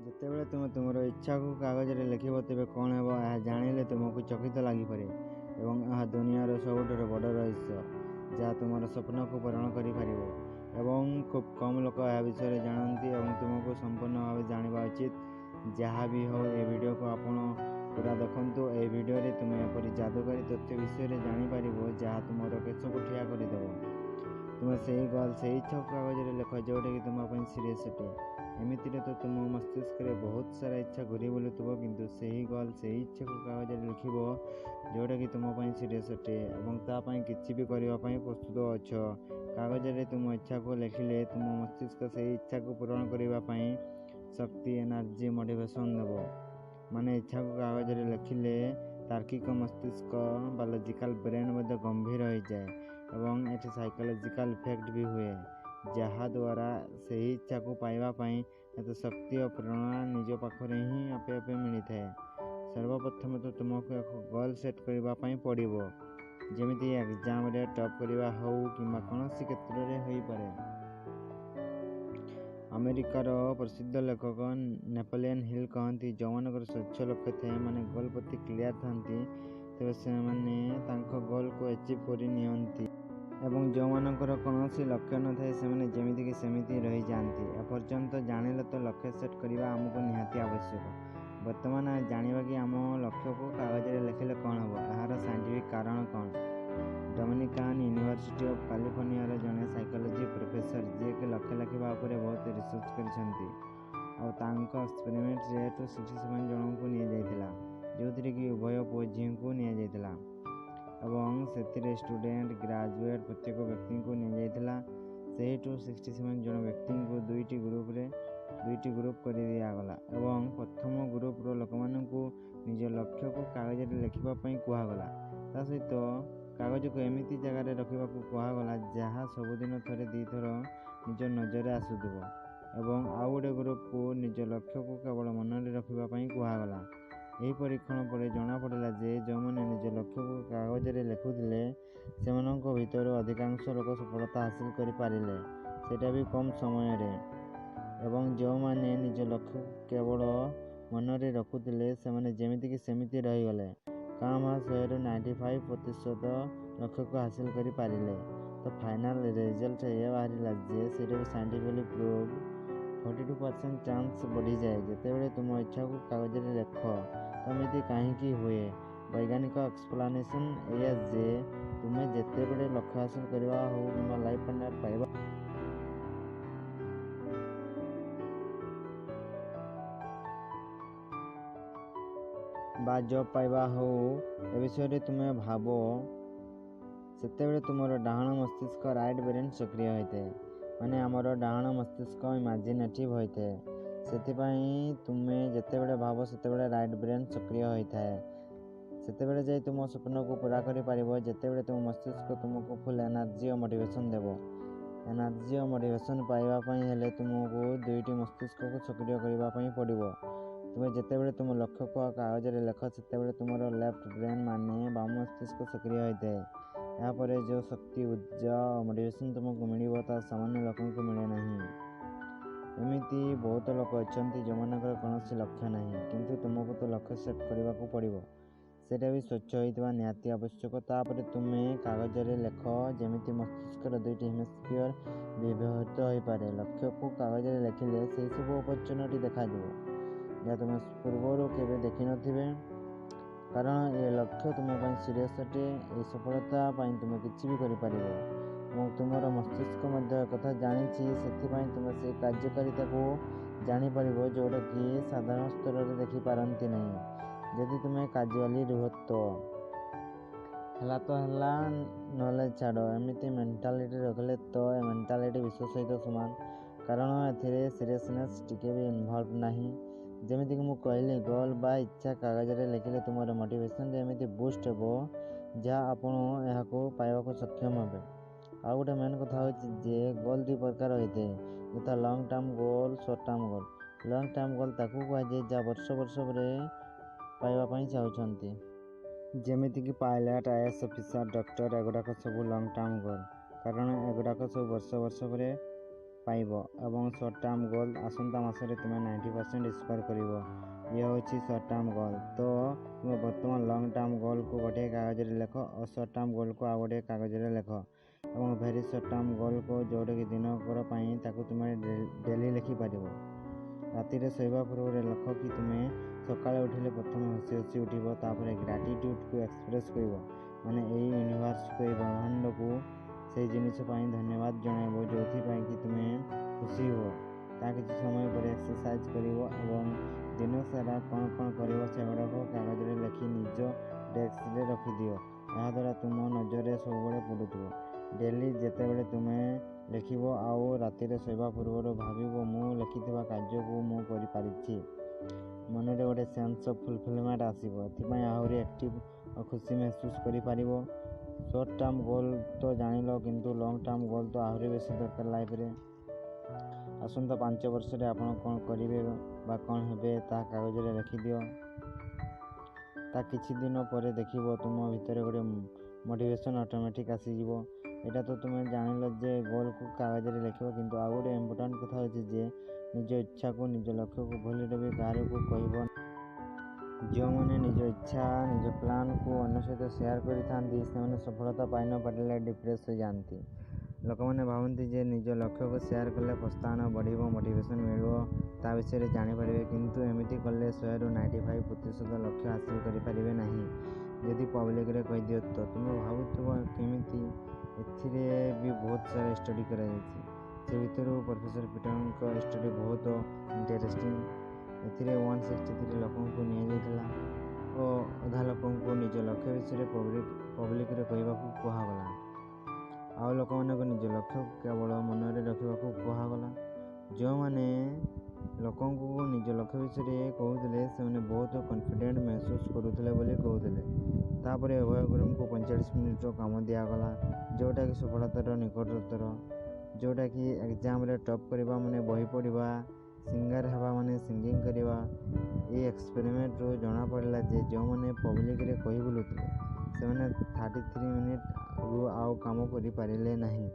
ଯେତେବେଳେ ତୁମେ ତୁମର ଇଚ୍ଛାକୁ କାଗଜରେ ଲେଖିବ ତେବେ କ'ଣ ହେବ ଏହା ଜାଣିଲେ ତୁମକୁ ଚକିତ ଲାଗିପାରେ ଏବଂ ଏହା ଦୁନିଆର ସବୁଠାରୁ ବଡ଼ ରହସ୍ୟ ଯାହା ତୁମର ସ୍ୱପ୍ନକୁ ପୂରଣ କରିପାରିବ ଏବଂ ଖୁବ୍ କମ୍ ଲୋକ ଏହା ବିଷୟରେ ଜାଣନ୍ତି ଏବଂ ତୁମକୁ ସମ୍ପୂର୍ଣ୍ଣ ଭାବେ ଜାଣିବା ଉଚିତ। ଯାହା ବି ହେଉ ଏହି ଭିଡ଼ିଓକୁ ଆପଣ ପୁରା ଦେଖନ୍ତୁ। ଏହି ଭିଡ଼ିଓରେ ତୁମେ ଏପରି ଯାଦୁକାରୀ ତଥ୍ୟ ବିଷୟରେ ଜାଣିପାରିବ ଯାହା ତୁମର କେଶକୁ ଠିଆ କରିଦେବ। ତୁମେ ସେହି ଗୋଲ୍ ସେହି ଇଚ୍ଛାକୁ କାଗଜରେ ଲେଖ ଯେଉଁଟାକି ତୁମ ପାଇଁ ସିରିୟସ୍ ଅଟେ। ଏମିତିରେ ତ ତୁମ ମସ୍ତିଷ୍କରେ ବହୁତ ସାରା ଇଚ୍ଛା ଘୁରି ବୁଲୁଥିବ, କିନ୍ତୁ ସେହି ଗୋଲ୍ ସେହି ଇଚ୍ଛାକୁ କାଗଜରେ ଲେଖିବ ଯେଉଁଟାକି ତୁମ ପାଇଁ ସିରିୟସ୍ ଅଟେ ଏବଂ ତା ପାଇଁ କିଛି ବି କରିବା ପାଇଁ ପ୍ରସ୍ତୁତ ଅଛ। କାଗଜରେ ତୁମ ଇଚ୍ଛାକୁ ଲେଖିଲେ ତୁମ ମସ୍ତିଷ୍କ ସେହି ଇଚ୍ଛାକୁ ପୂରଣ କରିବା ପାଇଁ ଶକ୍ତି, ଏନର୍ଜି, ମୋଟିଭେସନ୍ ଦେବ। ମାନେ ଇଚ୍ଛାକୁ କାଗଜରେ ଲେଖିଲେ ତାର୍କିକ ମସ୍ତିଷ୍କ ବା ଲଜିକାଲ୍ ବ୍ରେନ୍ ମଧ୍ୟ ଗମ୍ଭୀର ହୋଇଯାଏ ଏବଂ ଏଠି ସାଇକୋଲୋଜିକାଲ୍ ଇଫେକ୍ଟ ବି ହୁଏ, ଯାହାଦ୍ୱାରା ସେହି ଇଚ୍ଛାକୁ ପାଇବା ପାଇଁ ଏତେ ଶକ୍ତି ଓ ପ୍ରେରଣା ନିଜ ପାଖରେ ହିଁ ଆପେ ଆପେ ମିଳିଥାଏ। ସର୍ବପ୍ରଥମେ ତ ତୁମକୁ ଏକ ଗୋଲ୍ ସେଟ୍ କରିବା ପାଇଁ ପଡ଼ିବ, ଯେମିତି ଏକ୍ଜାମରେ ଟପ୍ କରିବା ହେଉ କିମ୍ବା କୌଣସି କ୍ଷେତ୍ରରେ ହୋଇପାରେ। ଆମେରିକାର ପ୍ରସିଦ୍ଧ ଲେଖକ ନେପୋଲିୟନ୍ ହିଲ୍ କହନ୍ତି, ଯେଉଁମାନଙ୍କର ସ୍ୱଚ୍ଛ ଲକ୍ଷ୍ୟ ଥାଏ, ମାନେ ଗୋଲ୍ ପ୍ରତି କ୍ଲିୟର୍ ଥାନ୍ତି, ତେବେ ସେମାନେ ତାଙ୍କ ଗୋଲ୍କୁ ଆଚିଭ୍ କରି ନିଅନ୍ତି ଏବଂ ଯେଉଁମାନଙ୍କର କୌଣସି ଲକ୍ଷ୍ୟ ନଥାଏ ସେମାନେ ଯେମିତିକି ସେମିତି ରହିଯାଆନ୍ତି। ଏପର୍ଯ୍ୟନ୍ତ ଜାଣିଲେ ତ ଲକ୍ଷ୍ୟ ସେଟ୍ କରିବା ଆମକୁ ନିହାତି ଆବଶ୍ୟକ। ବର୍ତ୍ତମାନ ଜାଣିବା କି ଆମ ଲକ୍ଷ୍ୟକୁ କାଗଜରେ ଲେଖିଲେ କ'ଣ ହେବ, ଏହାର ସାଇଣ୍ଟିଫିକ୍ କାରଣ କ'ଣ। ଡୋମିନିକାନ୍ ୟୁନିଭର୍ସିଟି ଅଫ୍ କାଲିଫର୍ଣ୍ଣିଆର ଜଣେ ସାଇକୋଲୋଜି ପ୍ରଫେସର, ଯିଏକି ଲକ୍ଷ୍ୟ ଲେଖିବା ଉପରେ ବହୁତ ରିସର୍ଚ୍ଚ କରିଛନ୍ତି ଆଉ ତାଙ୍କ ଏକ୍ସପେରିମେଣ୍ଟରେ 267 ଜଣଙ୍କୁ ନିଆଯାଇଥିଲା, ଯେଉଁଥିରେ କି ଉଭୟ ପୁଅ ଝିଅଙ୍କୁ ନିଆଯାଇଥିଲା ଏବଂ ସେଥିରେ ଷ୍ଟୁଡେଣ୍ଟ, ଗ୍ରାଜୁଏଟ୍ ପ୍ରତ୍ୟେକ ବ୍ୟକ୍ତିଙ୍କୁ ନିଆଯାଇଥିଲା। ସେହି 267 ଜଣ ବ୍ୟକ୍ତିଙ୍କୁ ଦୁଇଟି ଗ୍ରୁପ୍ କରି ଦିଆଗଲା ଏବଂ ପ୍ରଥମ ଗ୍ରୁପର ଲୋକମାନଙ୍କୁ ନିଜ ଲକ୍ଷ୍ୟକୁ କାଗଜରେ ଲେଖିବା ପାଇଁ କୁହାଗଲା। ତା ସହିତ କାଗଜକୁ ଏମିତି ଜାଗାରେ ରଖିବାକୁ କୁହାଗଲା ଯାହା ସବୁଦିନ ଥରେ ଦୁଇଥର ନିଜ ନଜରରେ ଆସୁଥିବ ଏବଂ ଆଉ ଗୋଟେ ଗ୍ରୁପକୁ ନିଜ ଲକ୍ଷ୍ୟକୁ କେବଳ ମନରେ ରଖିବା ପାଇଁ କୁହାଗଲା। ଏହି ପରୀକ୍ଷଣ ପରେ ଜଣାପଡ଼ିଲା ଯେ ଯେଉଁମାନେ ନିଜ ଲକ୍ଷ୍ୟକୁ କାଗଜରେ ଲେଖୁଥିଲେ ସେମାନଙ୍କ ଭିତରୁ ଅଧିକାଂଶ ଲୋକ ସଫଳତା ହାସଲ କରିପାରିଲେ, ସେଇଟା ବି କମ୍ ସମୟରେ, ଏବଂ ଯେଉଁମାନେ ନିଜ ଲକ୍ଷ୍ୟକୁ କେବଳ ମନରେ ରଖୁଥିଲେ ସେମାନେ ଯେମିତିକି ସେମିତି ରହିଗଲେ। କାଁ ଭାଁ 100ରୁ 95% ଲକ୍ଷ୍ୟକୁ ହାସଲ କରିପାରିଲେ। ତ ଫାଇନାଲ ରେଜଲ୍ଟ ଏହା ବାହାରିଲା ଯେ ସେଇଟା ବି ସାଇଣ୍ଟିଫିକାଲି ପ୍ରୁଭ୍ 42% ଚାନ୍ସ ବଢ଼ିଯାଏ ଯେତେବେଳେ ତୁମ ଇଚ୍ଛାକୁ କାଗଜରେ ଲେଖ। ତ ଏମିତି କାହିଁକି ହୁଏ? ବୈଜ୍ଞାନିକ ଏକ୍ସପ୍ଲାନେସନ୍ ଏଇଆ ଯେ ତୁମେ ଯେତେବେଳେ ଲକ୍ଷ୍ୟ ହାସଲ କରିବା ହେଉ କିମ୍ବା ଲାଇଫ୍ ପାର୍ଟନର ପାଇବା ବା ଜବ୍ ପାଇବା ହେଉ, ଏ ବିଷୟରେ ତୁମେ ଭାବ, ସେତେବେଳେ ତୁମର ଡାହାଣ ମସ୍ତିଷ୍କ ରାଇଟ୍ ବ୍ରେନ୍ ସକ୍ରିୟ ହୋଇଥାଏ। ମାନେ ଆମର ଡାହାଣ ମସ୍ତିଷ୍କ ଇମାଜିନେଟିଭ୍ ହୋଇଥାଏ। ସେଥିପାଇଁ ତୁମେ ଯେତେବେଳେ ଭାବ ସେତେବେଳେ ରାଇଟ୍ ବ୍ରେନ୍ ସକ୍ରିୟ ହୋଇଥାଏ। ସେତେବେଳେ ଯାଇ ତୁମ ସ୍ୱପ୍ନକୁ ପୁରା କରିପାରିବ ଯେତେବେଳେ ତୁମ ମସ୍ତିଷ୍କ ତୁମକୁ ଫୁଲ୍ ଏନର୍ଜି ଓ ମୋଟିଭେସନ୍ ଦେବ। ଏନର୍ଜି ଓ ମୋଟିଭେସନ୍ ପାଇବା ପାଇଁ ହେଲେ ତୁମକୁ ଦୁଇଟି ମସ୍ତିଷ୍କକୁ ସକ୍ରିୟ କରିବା ପାଇଁ ପଡ଼ିବ। ତୁମେ ଯେତେବେଳେ ତୁମ ଲକ୍ଷ୍ୟକୁ କାଗଜରେ ଲେଖ ସେତେବେଳେ ତୁମର ଲେଫ୍ଟ ବ୍ରେନ୍ ମାନେ ବାମ ମସ୍ତିଷ୍କ ସକ୍ରିୟ ହୋଇଥାଏ। ଏହାପରେ ଯେଉଁ ଶକ୍ତି, ଉର୍ଜା ଓ ମୋଟିଭେସନ୍ ତୁମକୁ ମିଳିବ ତାହା ସାମାନ୍ୟ ଲୋକଙ୍କୁ ମିଳେ ନାହିଁ। ଏମିତି ବହୁତ ଲୋକ ଅଛନ୍ତି ଯେଉଁମାନଙ୍କର କୌଣସି ଲକ୍ଷ୍ୟ ନାହିଁ, କିନ୍ତୁ ତୁମକୁ ତ ଲକ୍ଷ୍ୟ ସେଟ୍ କରିବାକୁ ପଡ଼ିବ, ସେଇଟା ବି ସ୍ୱଚ୍ଛ ହୋଇଥିବା ନିହାତି ଆବଶ୍ୟକ। ତାପରେ ତୁମେ କାଗଜରେ ଲେଖ ଯେମିତି ମସ୍ତିଷ୍କର ଦୁଇଟି ହେମିସ୍ଫିୟର ବ୍ୟବହୃତ ହୋଇପାରେ। ଲକ୍ଷ୍ୟକୁ କାଗଜରେ ଲେଖିଲେ ସେହିସବୁ ଅପରଚୁନିଟି ଦେଖାଯିବ ଯାହା ତୁମେ ପୂର୍ବରୁ କେବେ ଦେଖିନଥିବେ, କାରଣ ଏ ଲକ୍ଷ୍ୟ ତୁମ ପାଇଁ ସିରିୟସ୍ ଅଟେ। ଏହି ସଫଳତା ପାଇଁ ତୁମେ କିଛି ବି କରିପାରିବ ଏବଂ ତୁମର ମସ୍ତିଷ୍କ ମଧ୍ୟ ଏକଥା ଜାଣିଛି। ସେଥିପାଇଁ ତୁମେ ସେହି କାର୍ଯ୍ୟକାରିତାକୁ ଜାଣିପାରିବ ଯେଉଁଟାକି ସାଧାରଣ ସ୍ତରରେ ଦେଖିପାରନ୍ତି ନାହିଁ। ଯଦି ତୁମେ କାଜୁଆଲି ରୁହ ତ ହେଲା ତ ହେଲା, ନହେଲେ ଛାଡ଼, ଏମିତି ମେଣ୍ଟାଲିଟି ରଖିଲେ ତ ଏ ମେଣ୍ଟାଲିଟି ବିଶ୍ୱ ସହିତ ସମାନ, କାରଣ ଏଥିରେ ସିରିୟସନେସ୍ ଟିକେ ବି ଇନଭଲ୍ଭ ନାହିଁ। ଯେମିତିକି ମୁଁ କହିଲି, ଗୋଲ୍ ବା ଇଚ୍ଛା କାଗଜରେ ଲେଖିଲେ ତୁମର ମୋଟିଭେସନ୍ ଏମିତି ବୁଷ୍ଟ ହେବ ଯାହା ଆପଣ ଏହାକୁ ପାଇବାକୁ ସକ୍ଷମ ହେବେ। ଆଉ ଗୋଟେ ମେନ୍ କଥା ହେଉଛି ଯେ ଗୋଲ୍ ଦୁଇ ପ୍ରକାର ହୋଇଥାଏ, ଯଥା long term goal, short term goal. Long term goal ତାକୁ କୁହାଯାଏ ଯାହା ବର୍ଷ ପରେ ପାଇବା ପାଇଁ ଚାହୁଁଛନ୍ତି, ଯେମିତିକି ପାଇଲଟ୍, IAS ଅଫିସର, ଡକ୍ଟର। ଏଗୁଡ଼ାକ ସବୁ ଲଙ୍ଗ୍ ଟର୍ମ ଗୋଲ୍, କାରଣ ଏଗୁଡ଼ାକ ସବୁ ବର୍ଷ ପରେ ପାଇବ ଏବଂ ସର୍ଟ ଟର୍ମ ଗୋଲ୍ ଆସନ୍ତା ମାସରେ ତୁମେ 90% ସ୍କୋର କରିବ। ଇଏ ହେଉଛି ସର୍ଟ ଟର୍ମ ଗୋଲ୍। ତ ତୁମେ ବର୍ତ୍ତମାନ ଲଙ୍ଗ୍ ଟର୍ମ ଗୋଲ୍କୁ ଗୋଟିଏ କାଗଜରେ ଲେଖ ଓ ସର୍ଟ ଟର୍ମ ଗୋଲ୍କୁ ଆଉ ଗୋଟିଏ କାଗଜରେ ଲେଖ ଏବଂ ଭେରି ସର୍ଟ ଟର୍ମ ଗୋଲ୍କୁ ଯେଉଁଟାକି ଦିନକର ପାଇଁ ତାକୁ ତୁମେ ଡେଲି ଲେଖିପାରିବ। ରାତିରେ ଶୋଇବା ପୂର୍ବରୁ ଲେଖ କି ତୁମେ ସକାଳେ ଉଠିଲେ ପ୍ରଥମେ ହସି ହସି ଉଠିବ, ତାପରେ ଗ୍ରାଟିଟ୍ୟୁଡ଼କୁ ଏକ୍ସପ୍ରେସ୍ କରିବ, ମାନେ ଏହି ୟୁନିଭର୍ସକୁ, ଏହି ବ୍ରହ୍ମାଣ୍ଡକୁ ସେହି ଜିନିଷ ପାଇଁ ଧନ୍ୟବାଦ ଜଣାଇବ ଯେଉଁଥିପାଇଁ କି ତୁମେ ଖୁସି ହୁଅ। ତା କିଛି ସମୟ ପରେ ଏକ୍ସରସାଇଜ୍ କରିବ ଏବଂ ଦିନ ସାରା କ'ଣ କ'ଣ କରିବ ସେଗୁଡ଼ାକ କାଗଜରେ ଲେଖି ନିଜ ଡେସ୍କରେ ରଖିଦିଅ। ଏହାଦ୍ୱାରା ତୁମ ନଜରରେ ସବୁବେଳେ ପଡ଼ୁଥିବ। ଡେଲି ଯେତେବେଳେ ତୁମେ ଲେଖିବ ଆଉ ରାତିରେ ଶୋଇବା ପୂର୍ବରୁ ଭାବିବ ମୁଁ ଲେଖିଥିବା କାର୍ଯ୍ୟକୁ ମୁଁ କରିପାରିଛି, ମନରେ ଗୋଟେ ସେନ୍ସ ଅଫ୍ ଫୁଲଫିଲମେଣ୍ଟ ଆସିବ। ଏଥିପାଇଁ ଆହୁରି ଆକ୍ଟିଭ୍ ଓ ଖୁସି ମେହସୁସ କରିପାରିବ। ସର୍ଟ ଟର୍ମ ଗୋଲ୍ ତ ଜାଣିଲ, କିନ୍ତୁ ଲଙ୍ଗ୍ ଟର୍ମ ଗୋଲ୍ ତ ଆହୁରି ବେଶୀ ଦରକାର ଲାଇଫରେ। ଆସନ୍ତା 5 ବର୍ଷରେ ଆପଣ କ'ଣ କରିବେ ବା କ'ଣ ହେବେ ତାହା କାଗଜରେ ଲେଖିଦିଅ। ତା କିଛି ଦିନ ପରେ ଦେଖିବ ତୁମ ଭିତରେ ଗୋଟେ ମୋଟିଭେସନ୍ ଅଟୋମେଟିକ୍ ଆସିଯିବ। ଏଇଟା ତ ତୁମେ ଜାଣିଲ ଯେ ଗୋଲ୍କୁ କାଗଜରେ ଲେଖିବ, କିନ୍ତୁ ଆଉ ଗୋଟେ ଇମ୍ପୋର୍ଟାଣ୍ଟ କଥା ହେଉଛି ଯେ ନିଜ ଇଚ୍ଛାକୁ, ନିଜ ଲକ୍ଷ୍ୟକୁ ଭୁଲରେ ବି କାହାରିକୁ କହିବ। ଯେଉଁମାନେ ନିଜ ଇଚ୍ଛା, ନିଜ ପ୍ଲାନ୍କୁ ଅନ୍ୟ ସହିତ ସେୟାର କରିଥାନ୍ତି ସେମାନେ ସଫଳତା ପାଇ ନ ପାରିଲେ ଡିପ୍ରେସ୍ ହୋଇଯାଆନ୍ତି। ଲୋକମାନେ ଭାବନ୍ତି ଯେ ନିଜ ଲକ୍ଷ୍ୟକୁ ସେୟାର କଲେ ପ୍ରୋତ୍ସାହନ ବଢ଼ିବ, ମୋଟିଭେସନ୍ ମିଳିବ, ତା ବିଷୟରେ ଜାଣିପାରିବେ, କିନ୍ତୁ ଏମିତି କଲେ 100ରୁ 95% ଲକ୍ଷ୍ୟ ହାସଲ କରିପାରିବେ ନାହିଁ। ଯଦି ପବ୍ଲିକରେ କହିଦିଅ ତ ତୁମେ ଭାବୁଥିବ କେମିତି? ଏଥିରେ ବି ବହୁତ ସାରା ଷ୍ଟଡି କରାଯାଇଛି। ସେ ଭିତରୁ ପ୍ରଫେସର ପିଟରଙ୍କ ଷ୍ଟଡି ବହୁତ ଇଣ୍ଟରେଷ୍ଟିଂ। ଏଥିରେ 163 ଲୋକଙ୍କୁ ନିଆଯାଇଥିଲା ଓ ଅଧା ଲୋକଙ୍କୁ ନିଜ ଲକ୍ଷ୍ୟ ବିଷୟରେ ପବ୍ଲିକରେ କହିବାକୁ କୁହାଗଲା। ଆଉ ଲୋକମାନଙ୍କୁ ନିଜ ଲକ୍ଷ୍ୟକୁ କେବଳ ମନରେ ରଖିବାକୁ କୁହାଗଲା। ଯେଉଁମାନେ ଲୋକଙ୍କୁ ନିଜ ଲକ୍ଷ୍ୟ ବିଷୟରେ କହୁଥିଲେ ସେମାନେ ବହୁତ କନଫିଡେଣ୍ଟ ମେହସୁସ କରୁଥିଲେ ବୋଲି କହୁଥିଲେ। ତାପରେ ଉଭୟ ଗ୍ରୁପଙ୍କୁ 45 ମିନିଟର କାମ ଦିଆଗଲା, ଯେଉଁଟାକି ସଫଳତାର ନିକଟତର। ଯେଉଁଟାକି ଏକ୍ଜାମରେ ଟପ୍ କରିବା ମାନେ ବହି ପଢ଼ିବା, ସିଙ୍ଗର ହେବା ମାନେ ସିଙ୍ଗିଂ କରିବା। ଏହି ଏକ୍ସପେରିମେଣ୍ଟରୁ ଜଣାପଡ଼ିଲା ଯେ ଯେଉଁମାନେ ପବ୍ଲିକରେ କହି ବୁଲୁଥିଲେ ସେମାନେ 33 ମିନିଟରୁ ଆଉ କାମ କରିପାରିଲେ ନାହିଁ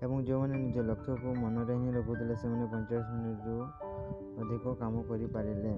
ଏବଂ ଯେଉଁମାନେ ନିଜ ଲକ୍ଷ୍ୟକୁ ମନରେ ହିଁ ରଖୁଥିଲେ ସେମାନେ 45 ମିନିଟରୁ ଅଧିକ କାମ କରିପାରିଲେ।